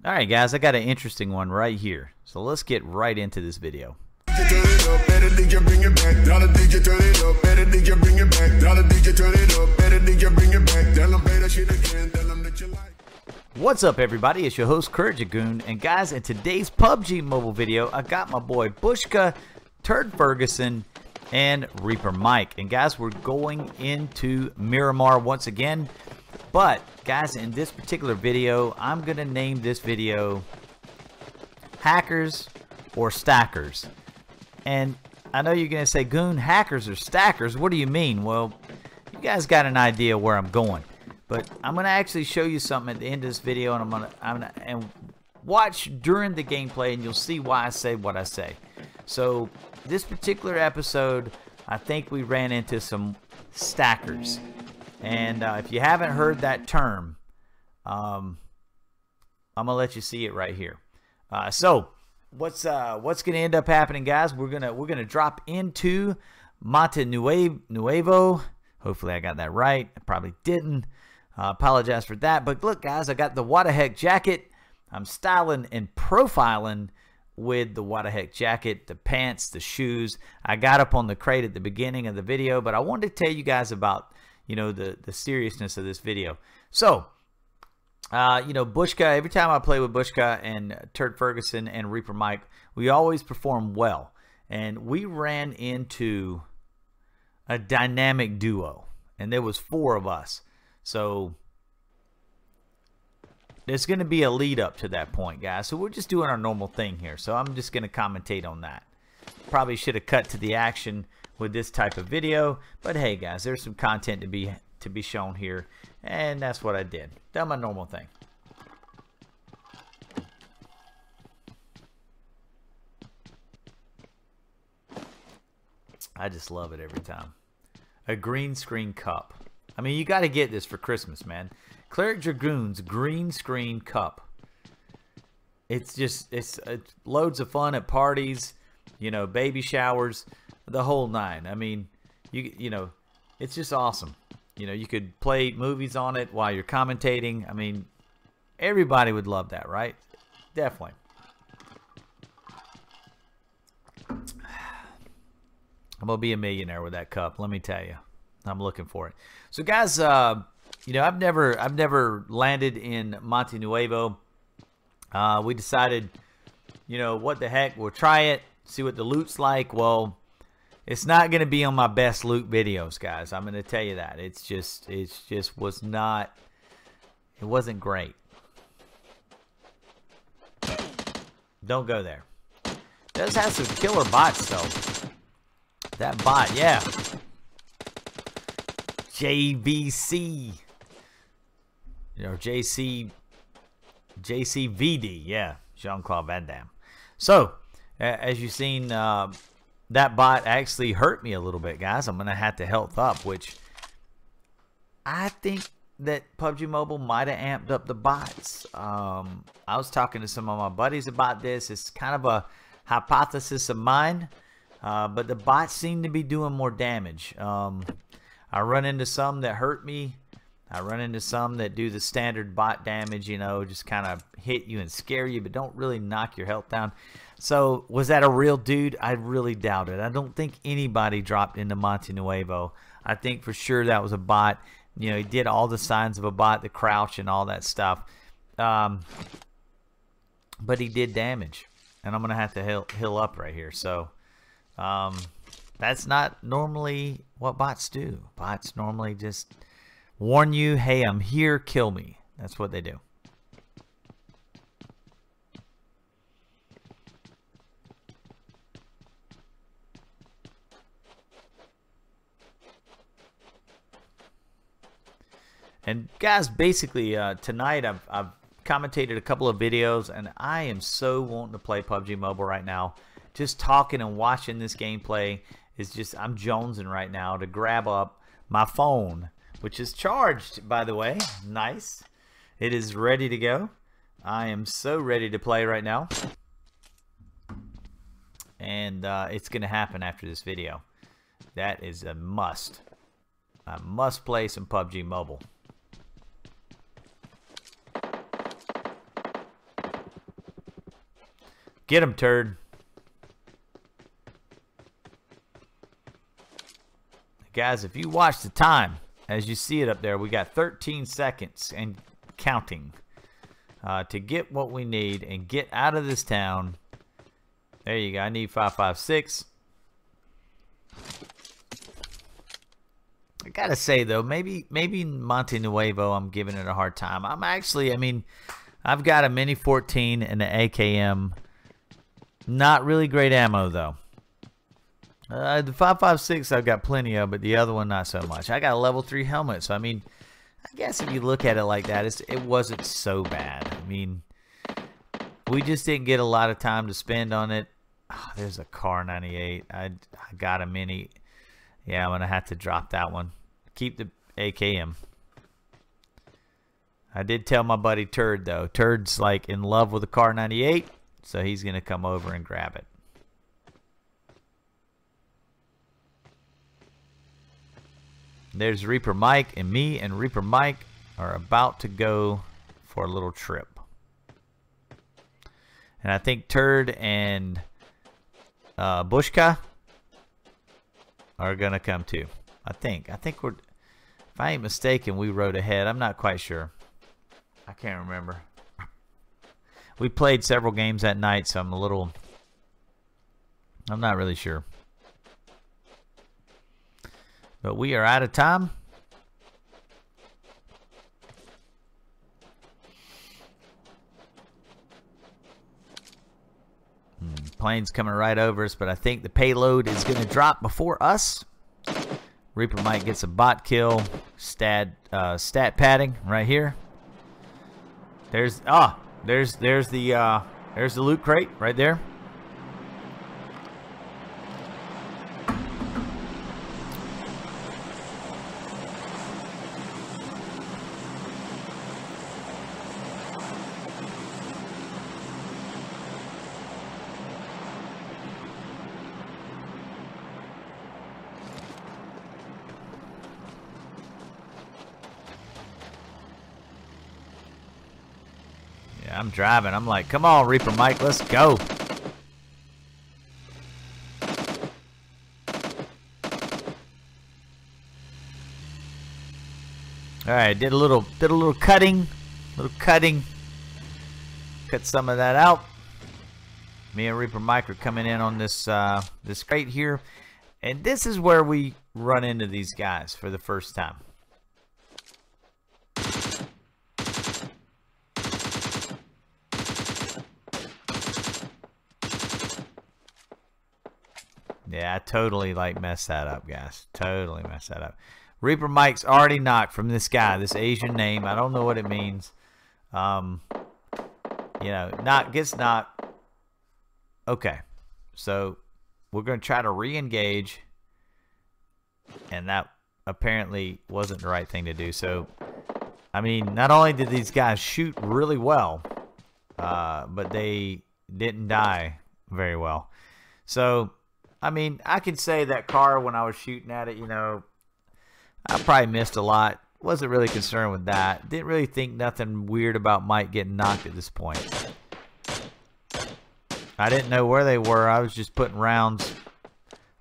Alright guys, I got an interesting one right here. So let's get right into this video. What's up everybody, it's your host Courage Dragoon, and guys, in today's PUBG mobile video I got my boy Bushka, Turd Ferguson, and Reaper Mike. And guys, we're going into Miramar once again. But guys, in this particular video, I'm going to name this video Hackers or Stackers. And I know you're going to say, Goon, hackers or stackers? What do you mean? Well, you guys got an idea where I'm going. But I'm going to actually show you something at the end of this video, and I'm gonna watch during the gameplay, and you'll see why I say what I say. So this particular episode, I think we ran into some stackers. And if you haven't heard that term, I'm gonna let you see it right here. So what's gonna end up happening, guys? We're gonna drop into Monte Nuevo. Hopefully I got that right. I probably didn't. Apologize for that. But look, guys, I got the what the heck jacket. I'm styling and profiling with the what the heck jacket, the pants, the shoes. I got up on the crate at the beginning of the video, but I wanted to tell you guys about, you know, the seriousness of this video. So, you know, Bushka, every time I play with Bushka and Turd Ferguson and Reaper Mike, we always perform well. And we ran into a dynamic duo, and there was 4 of us. So there's going to be a lead up to that point, guys. So we're just doing our normal thing here. So I'm just going to commentate on that. Probably should have cut to the action with this type of video, but hey guys, there's some content to be shown here, and that's what I did. Done my normal thing. I just love it every time. A green screen cup. I mean, you got to get this for Christmas, man. Cleric Dragoon's green screen cup. It's loads of fun at parties, you know, baby showers, the whole nine. I mean, you know, it's just awesome. You know, you could play movies on it while you're commentating. I mean, everybody would love that, right? Definitely. I'm gonna be a millionaire with that cup, let me tell you. I'm looking for it. So guys, you know, I've never landed in Monte Nuevo. We decided, you know, what the heck, we'll try it, see what the loot's like. Well, it's not going to be on my best loot videos, guys. I'm going to tell you that. It was not, it wasn't great. Don't go there. It does have some killer bots though. That bot, yeah. JVC. You know, JCVD, yeah. Jean-Claude Van Damme. So, as you've seen, that bot actually hurt me a little bit, guys. I'm going to have to health up, which I think that PUBG Mobile might have amped up the bots. I was talking to some of my buddies about this. It's kind of a hypothesis of mine, but the bots seem to be doing more damage. I run into some that hurt me. I run into some that do the standard bot damage, you know, just kind of hit you and scare you, but don't really knock your health down. So, was that a real dude? I really doubt it. I don't think anybody dropped into Monte Nuevo. I think for sure that was a bot. You know, he did all the signs of a bot, the crouch and all that stuff. But he did damage. And I'm going to have to heal up right here. So, that's not normally what bots do. Bots normally just warn you, hey, I'm here, kill me. That's what they do. And guys, basically tonight I've commentated a couple of videos, and I am so wanting to play PUBG Mobile right now. Just talking and watching this gameplay is just, I'm jonesing right now to grab up my phone, which is charged, by the way. Nice. It is ready to go. I am so ready to play right now. And it's going to happen after this video. That is a must. I must play some PUBG Mobile. Get him, turd. Guys, if you watch the time, as you see it up there, we got 13 seconds and counting to get what we need and get out of this town. There you go. I need 556. I gotta say though, maybe Monte Nuevo, I'm giving it a hard time. I mean, I've got a Mini 14 and an AKM. Not really great ammo though. The 556 I've got plenty of, but the other one not so much. I got a level 3 helmet, so I mean, I guess if you look at it like that, it wasn't so bad. I mean, we just didn't get a lot of time to spend on it. Oh, there's a Car 98. I got a Mini. Yeah, I'm gonna have to drop that one. Keep the AKM. I did tell my buddy Turd though. Turd's like in love with the Car 98, so he's gonna come over and grab it. There's Reaper Mike, and me and Reaper Mike are about to go for a little trip. And I think Turd and Bushka are gonna come too. I think we're, if I ain't mistaken, we rode ahead. I'm not quite sure. I can't remember. We played several games that night, so I'm not really sure. But we are out of time. Plane's coming right over us, but I think the payload is going to drop before us. Reaper Mike gets a bot kill. Stat padding right here. There's the loot crate right there. I'm driving. I'm like, come on, Reaper Mike, let's go. All right, did a little cutting, cut some of that out. Me and Reaper Mike are coming in on this this crate here, and this is where we run into these guys for the first time. Yeah, I totally messed that up, guys. Totally messed that up. Reaper Mike's already knocked from this guy, this Asian name. I don't know what it means. You know, gets knocked. Okay, so we're gonna try to re-engage, and that apparently wasn't the right thing to do. So, I mean, not only did these guys shoot really well, but they didn't die very well. So, I mean, I can say that car when I was shooting at it, you know, I probably missed a lot. Wasn't really concerned with that. Didn't really think nothing weird about Mike getting knocked at this point. I didn't know where they were. I was just putting rounds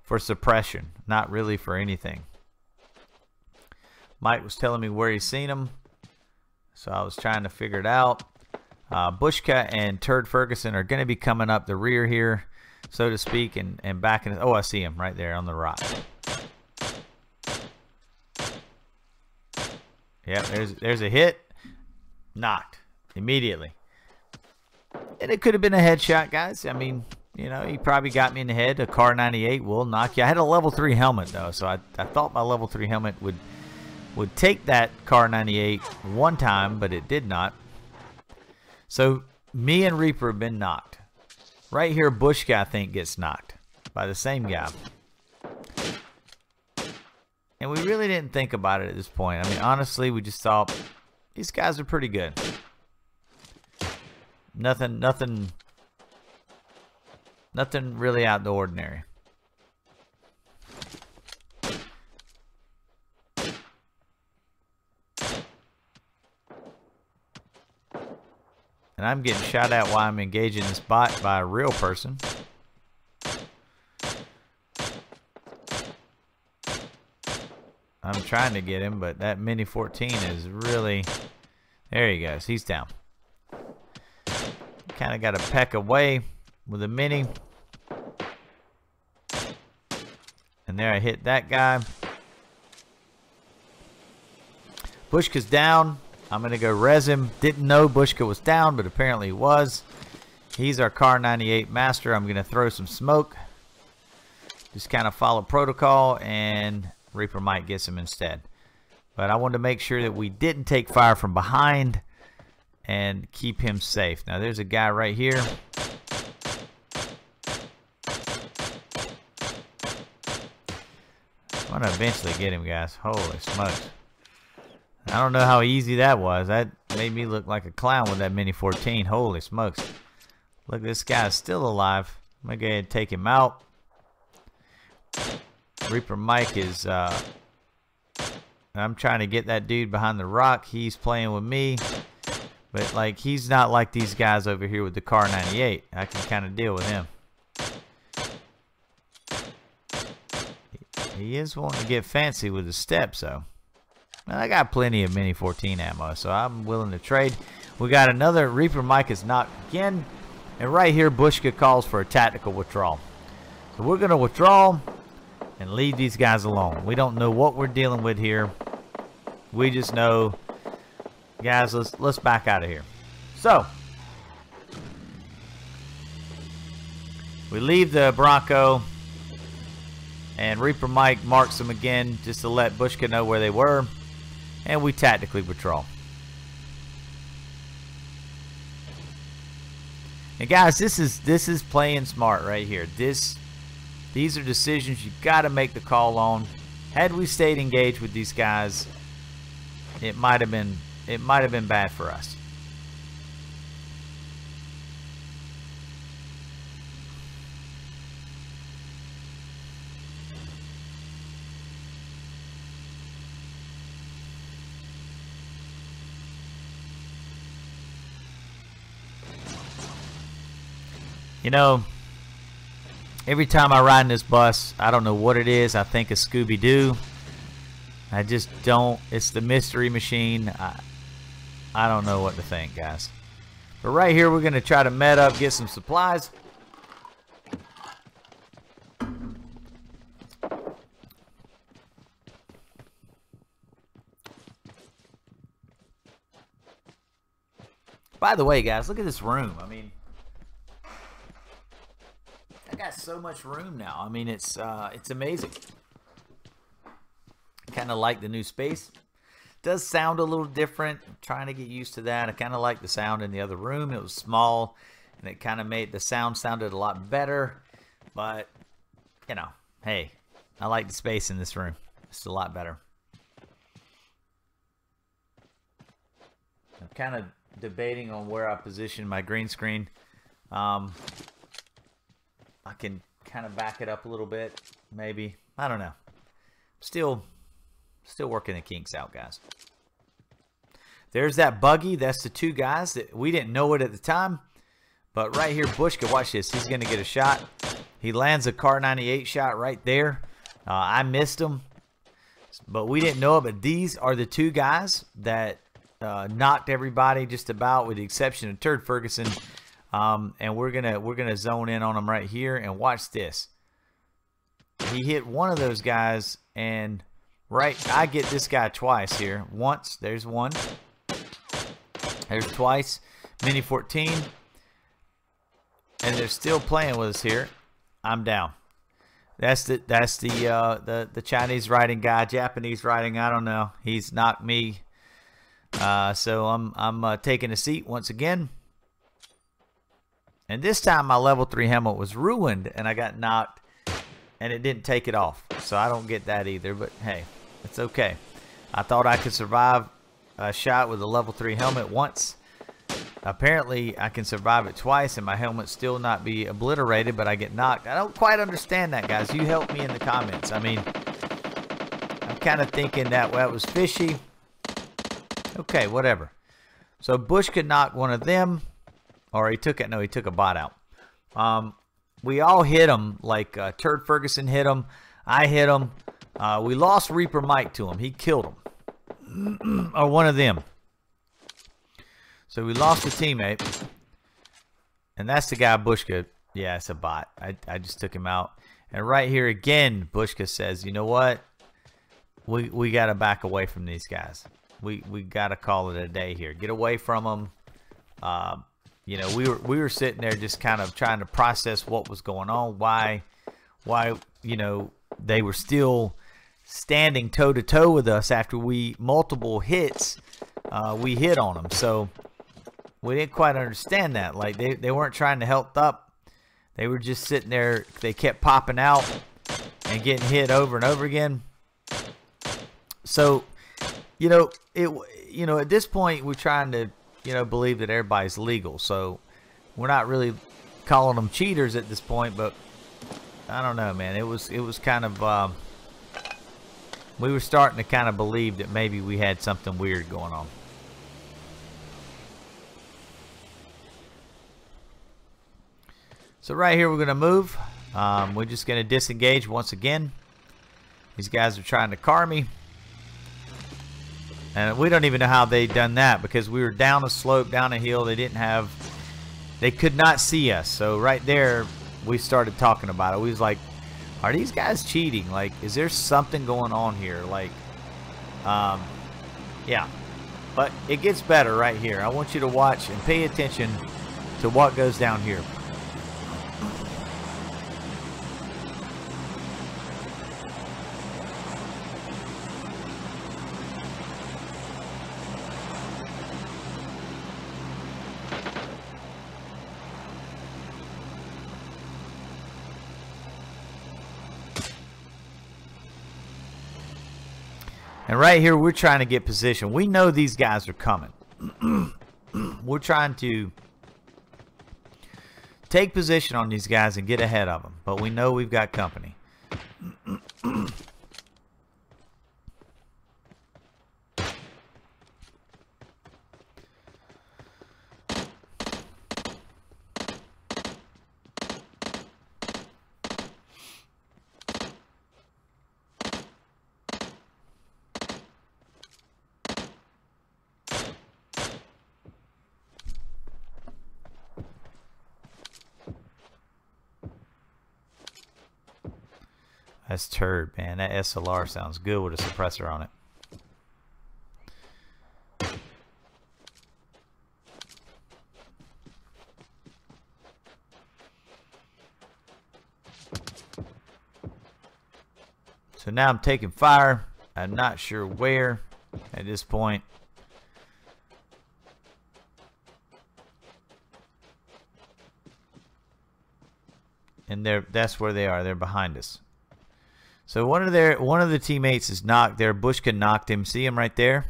for suppression, not really for anything. Mike was telling me where he's seen them, so I was trying to figure it out. Bushka and Turd Ferguson are going to be coming up the rear here, so to speak, and back in. Oh, I see him right there on the rock. Yep, there's a hit. Knocked immediately. And it could have been a headshot, guys. I mean, you know, he probably got me in the head. A Car 98 will knock you. I had a level 3 helmet, though, so I thought my level 3 helmet would take that Car 98 one time, but it did not. So me and Reaper have been knocked. Right here, Bushka, I think, gets knocked by the same guy. And we really didn't think about it at this point. I mean, honestly, we just thought these guys are pretty good. Nothing really out of the ordinary. And And I'm getting shot at while I'm engaging this bot by a real person. I'm trying to get him, but that Mini 14 is really... There he goes. He's down. Kind of got to peck away with a Mini. And there I hit that guy. Bushka's down. I'm going to go res him. Didn't know Bushka was down, but apparently he was. He's our Car 98 master. I'm going to throw some smoke. Just kind of follow protocol, and Reaper Mike gets him instead. But I wanted to make sure that we didn't take fire from behind and keep him safe. Now there's a guy right here. I'm going to eventually get him, guys. Holy smokes. I don't know how easy that was. That made me look like a clown with that Mini 14. Holy smokes. Look, this guy's still alive. I'm going to go ahead and take him out. Reaper Mike is... I'm trying to get that dude behind the rock. He's playing with me. But, like, he's not like these guys over here with the Car 98. I can kind of deal with him. He is wanting to get fancy with his steps, though. Well, I got plenty of Mini 14 ammo, so I'm willing to trade. We got another. Reaper Mike is knocked again. And right here, Bushka calls for a tactical withdrawal. So we're going to withdraw and leave these guys alone. We don't know what we're dealing with here. We just know, guys, let's back out of here. So we leave the Bronco, and Reaper Mike marks them again just to let Bushka know where they were, and we tactically withdraw. And guys, this is playing smart right here. These are decisions you got to make the call on. Had we stayed engaged with these guys, it might have been bad for us. You know, every time I ride in this bus, I don't know what it is. I think of Scooby-Doo. I just don't. It's the mystery machine. I don't know what to think, guys. But right here, we're going to try to med up, get some supplies. By the way, guys, look at this room. I mean, I got so much room now. I mean, it's amazing. Kind of like the new space. Does sound a little different. I'm trying to get used to that. I kind of like the sound in the other room. It was small, and it kind of made the sound sounded a lot better. But, you know, hey, I like the space in this room. It's a lot better. I'm kind of debating on where I position my green screen. I can kind of back it up a little bit, maybe. I don't know. Still working the kinks out, guys. There's that buggy. That's the two guys that we didn't know it at the time. But right here, Bushka, watch this. He's going to get a shot. He lands a Car 98 shot right there. I missed him, but we didn't know it. But these are the two guys that knocked everybody just about, with the exception of Turd Ferguson. And we're gonna zone in on him right here, and watch this. He hit one of those guys, and I get this guy twice here. Once, there's one. There's twice. Mini 14, and they're still playing with us here. I'm down. That's the Chinese riding guy, Japanese riding. I don't know. He's knocked me. So I'm taking a seat once again. And this time my level 3 helmet was ruined, and I got knocked, and it didn't take it off. So I don't get that either, but hey, it's okay. I thought I could survive a shot with a level 3 helmet once. Apparently I can survive it twice and my helmet still not be obliterated, but I get knocked. I don't quite understand that, guys. You help me in the comments. I mean, I'm kind of thinking that was fishy. Okay, whatever. So Bush could knock one of them. Or he took it. No, he took a bot out. We all hit him. Like Turd Ferguson hit him. I hit him. We lost Reaper Mike to him. He killed him. Or one of them. So we lost a teammate. And that's the guy Bushka. Yeah, it's a bot. I just took him out. And right here again, Bushka says, you know what? We got to back away from these guys. We got to call it a day here. Get away from them. You know, we were sitting there just kind of trying to process what was going on. Why you know, they were still standing toe to toe with us after multiple hits we hit on them. So we didn't quite understand that. Like they weren't trying to help up. They were just sitting there. They kept popping out and getting hit over and over again. So, you know, at this point we're trying to, you know, believe that everybody's legal. So we're not really calling them cheaters at this point, but I don't know, man. It was kind of we were starting to kind of believe that maybe we had something weird going on. So right here we're going to move. We're just going to disengage once again. These guys are trying to car me. And we don't even know how they done that because we were down a slope, down a hill. They could not see us. So right there, we started talking about it. We was like, are these guys cheating? Like, is there something going on here? Like, yeah. But it gets better right here. I want you to watch and pay attention to what goes down here. And right here, we're trying to get position. We know these guys are coming. We're trying to take position on these guys and get ahead of them. But we know we've got company. That's turd, man. That SLR sounds good with a suppressor on it. So now I'm taking fire. I'm not sure where at this point. And that's where they are. They're behind us. So one of the teammates is knocked there. Bushka knocked him. See him right there?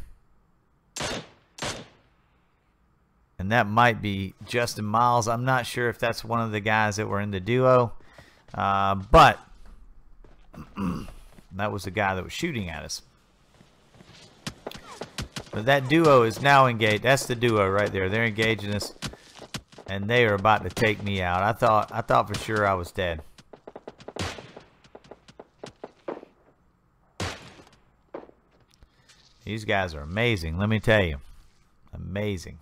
And that might be Justin Miles. I'm not sure if that's one of the guys that were in the duo. But that was the guy that was shooting at us. But that duo is now engaged. That's the duo right there. They're engaging us. And they are about to take me out. I thought for sure I was dead. These guys are amazing, let me tell you. Amazing.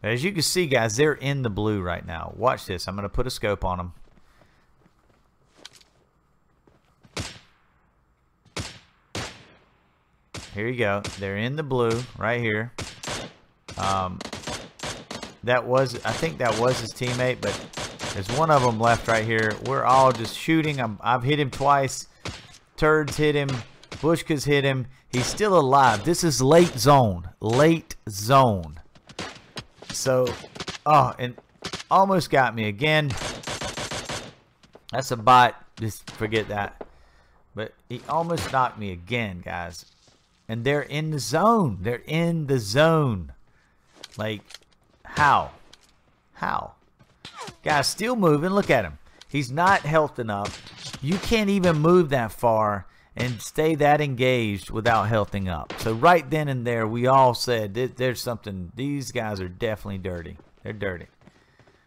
But as you can see, guys, they're in the blue right now. Watch this. I'm going to put a scope on them. Here you go. They're in the blue right here. I think that was his teammate, but there's one of them left right here. We're all just shooting. I've hit him twice. Turds hit him. Bushka's hit him. He's still alive. This is late zone. Late zone. So, oh, and almost got me again. That's a bot. Just forget that. But he almost knocked me again, guys. And they're in the zone. They're in the zone. Like, how? How? Guy's still moving. Look at him. He's not health enough. You can't even move that far and stay that engaged without healthing up. So right then and there, we all said there's something. These guys are definitely dirty. They're dirty.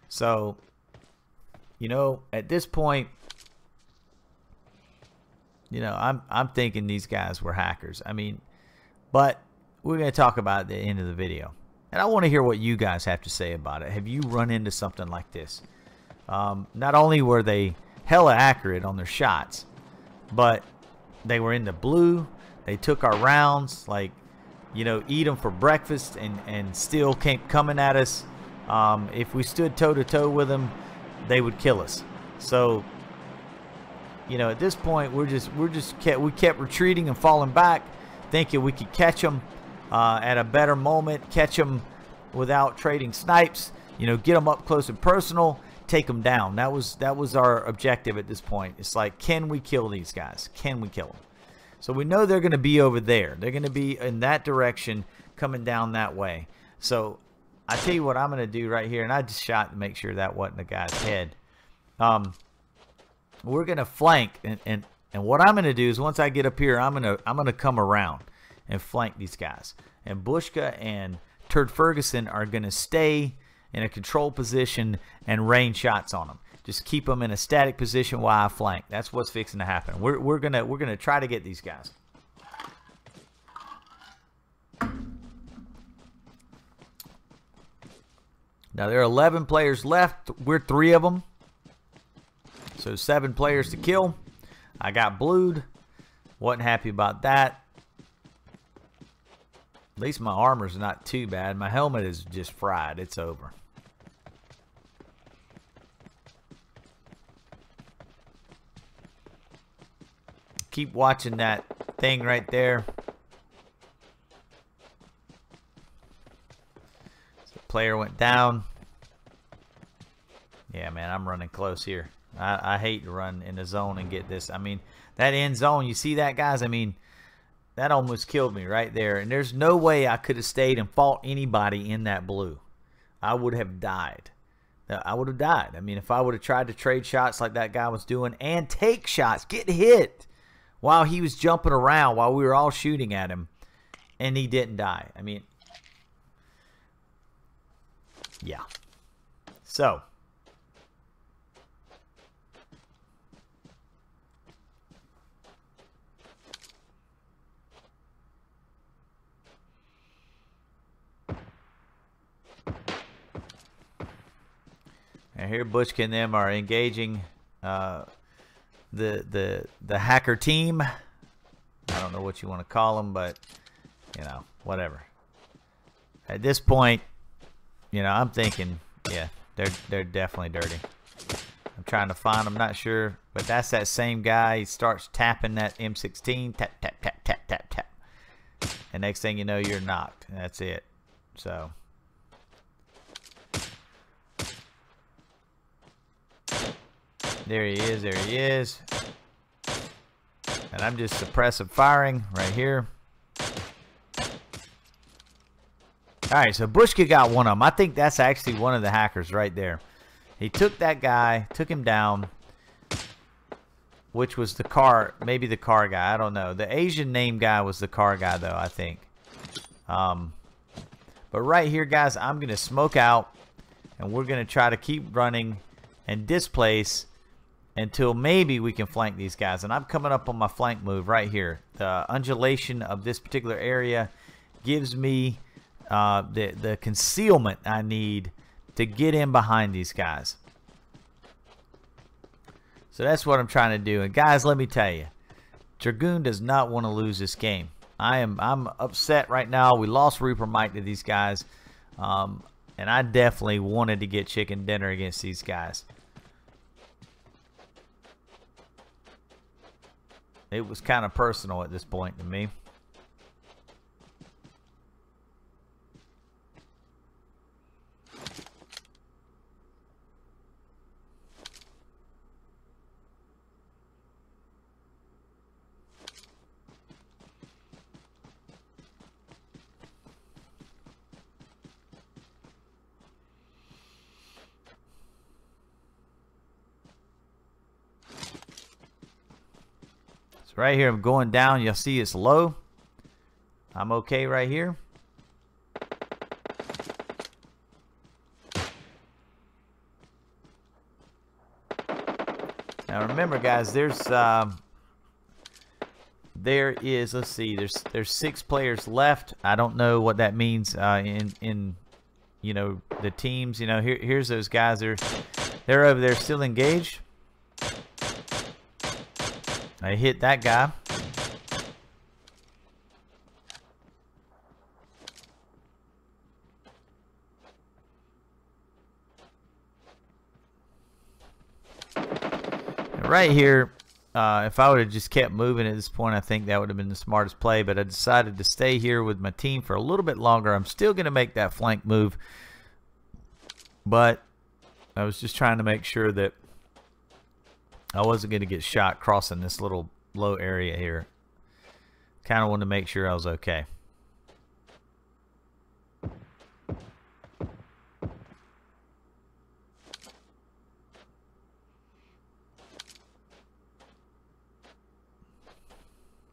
So, you know, at this point, you know, I'm thinking these guys were hackers. I mean, but we're going to talk about it at the end of the video. And I want to hear what you guys have to say about it. Have you run into something like this? Not only were they hella accurate on their shots, but they were in the blue. They took our rounds, like, you know, eat them for breakfast, and still kept coming at us. If we stood toe to toe with them, they would kill us. So, you know, at this point, we kept retreating and falling back, thinking we could catch them at a better moment, catch them without trading snipes. You know, get them up close and personal, take them down. That was our objective at this point. It's like, can we kill these guys? Can we kill them? So we know they're going to be over there. They're going to be in that direction, coming down that way. So I tell you what I'm going to do right here, and I just shot to make sure that wasn't the guy's head. We're going to flank, and what I'm going to do is once I get up here, I'm going to come around and flank these guys. And Bushka and Turd Ferguson are going to stay in a control position and rain shots on them. Just keep them in a static position while I flank. That's what's fixing to happen. We're gonna try to get these guys. Now there are 11 players left. We're 3 of them, so 7 players to kill. I got blued. Wasn't happy about that. At least my armor's not too bad. My helmet is just fried. It's over. Keep watching that thing right there. So player went down. Yeah, man, I'm running close here. I hate to run in the zone and get this. I mean, that end zone, you see that, guys? I mean, that almost killed me right there. And there's no way I could have stayed and fought anybody in that blue. I would have died. I would have died. I mean, if I would have tried to trade shots like that guy was doing and take shots, get hit while he was jumping around, while we were all shooting at him, and he didn't die. I mean, yeah. So, and here Bushka and them are engaging the hacker team. I don't know what you want to call them, but you know, whatever. At this point, you know, I'm thinking, yeah, they're definitely dirty. I'm trying to find them, not sure, but that's that same guy. He starts tapping that M16, tap tap tap tap tap tap, and next thing you know, you're knocked. And that's it. So. There he is, there he is. And I'm just suppressive firing right here. Alright, so Bushka got one of them. I think that's actually one of the hackers right there. He took that guy, took him down, which was the car, maybe the car guy, I don't know. The Asian name guy was the car guy though, I think. But right here, guys, I'm going to smoke out, and we're going to try to keep running and displace until maybe we can flank these guys. And I'm coming up on my flank move right here. The undulation of this particular area gives me the concealment I need to get in behind these guys. So that's what I'm trying to do. And guys, let me tell you, Dragoon does not want to lose this game. I'm upset right now. We lost Reaper Mike to these guys. And I definitely wanted to get chicken dinner against these guys. It was kind of personal at this point to me. So right here, I'm going down. You'll see it's low. I'm okay right here. Now remember, guys, there is, let's see, there's 6 players left. I don't know what that means in you know, the teams. You know, here's those guys. They're over there still engaged. I hit that guy. Right here, if I would have just kept moving at this point, I think that would have been the smartest play, but I decided to stay here with my team for a little bit longer. I'm still going to make that flank move, but I was just trying to make sure that I wasn't going to get shot crossing this little low area here. Kind of wanted to make sure I was okay.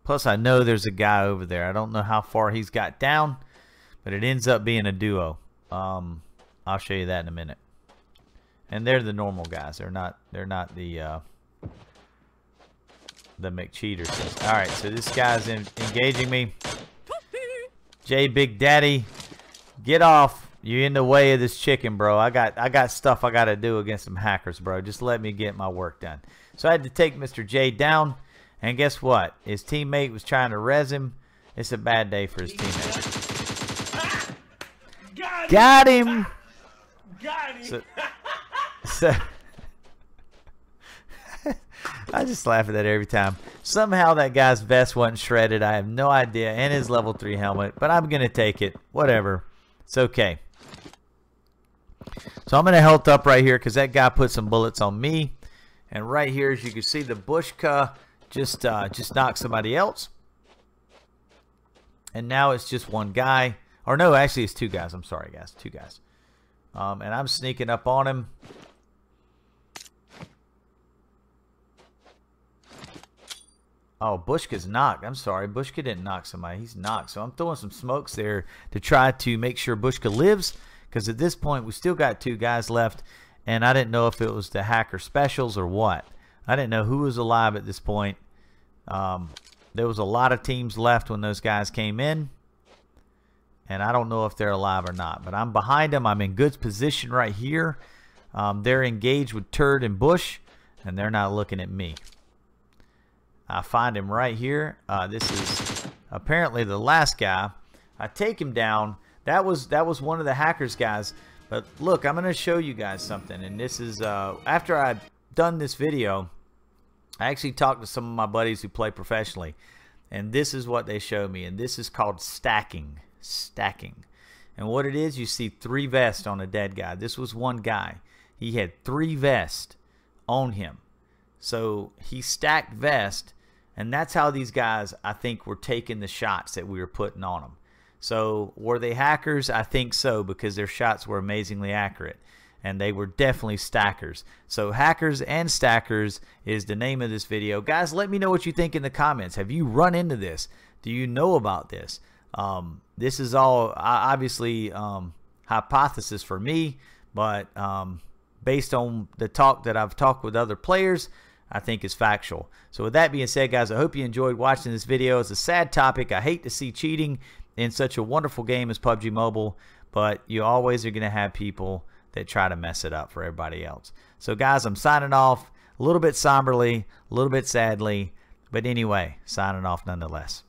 Plus, I know there's a guy over there. I don't know how far he's got down, but it ends up being a duo. I'll show you that in a minute. And they're the normal guys. They're not the McCheaters. All right, so this guy's engaging me. Jay Big Daddy, get off. You're in the way of this chicken, bro. I got stuff I got to do against some hackers, bro. Just let me get my work done. So I had to take Mr. J down. And guess what? His teammate was trying to res him. It's a bad day for his teammate. Got him! Got him! So I just laugh at that every time. Somehow that guy's vest wasn't shredded. I have no idea. And his level 3 helmet. But I'm going to take it. Whatever. It's okay. So I'm going to health up right here because that guy put some bullets on me. And right here, as you can see, the Bushka just knocked somebody else. And now it's just one guy. Or no, actually it's 2 guys. I'm sorry, guys. 2 guys. And I'm sneaking up on him. Oh, Bushka's knocked. I'm sorry. Bushka didn't knock somebody. He's knocked. So I'm throwing some smokes there to try to make sure Bushka lives. Because at this point, we still got 2 guys left. And I didn't know if it was the hacker specials or what. I didn't know who was alive at this point. There was a lot of teams left when those guys came in. And I don't know if they're alive or not. But I'm behind them. I'm in good position right here. They're engaged with Turd and Bush. And they're not looking at me. I find him right here. This is apparently the last guy. I take him down. That was one of the hackers guys. But look, I'm going to show you guys something. And this is after I've done this video, I actually talked to some of my buddies who play professionally. And this is what they showed me. And this is called stacking. Stacking. And what it is, you see 3 vests on a dead guy. This was one guy. He had 3 vests on him. So he stacked vest. And that's how these guys, I think, were taking the shots that we were putting on them. So were they hackers? I think so, because their shots were amazingly accurate. And they were definitely stackers. So hackers and stackers is the name of this video. Guys, let me know what you think in the comments. Have you run into this? Do you know about this? This is all obviously hypothesis for me. But based on the talk that I've talked with other players, I think is factual. So with that being said, guys, I hope you enjoyed watching this video. It's a sad topic. I hate to see cheating in such a wonderful game as PUBG Mobile, but you always are going to have people that try to mess it up for everybody else. So guys, I'm signing off a little bit somberly, a little bit sadly, but anyway, signing off nonetheless.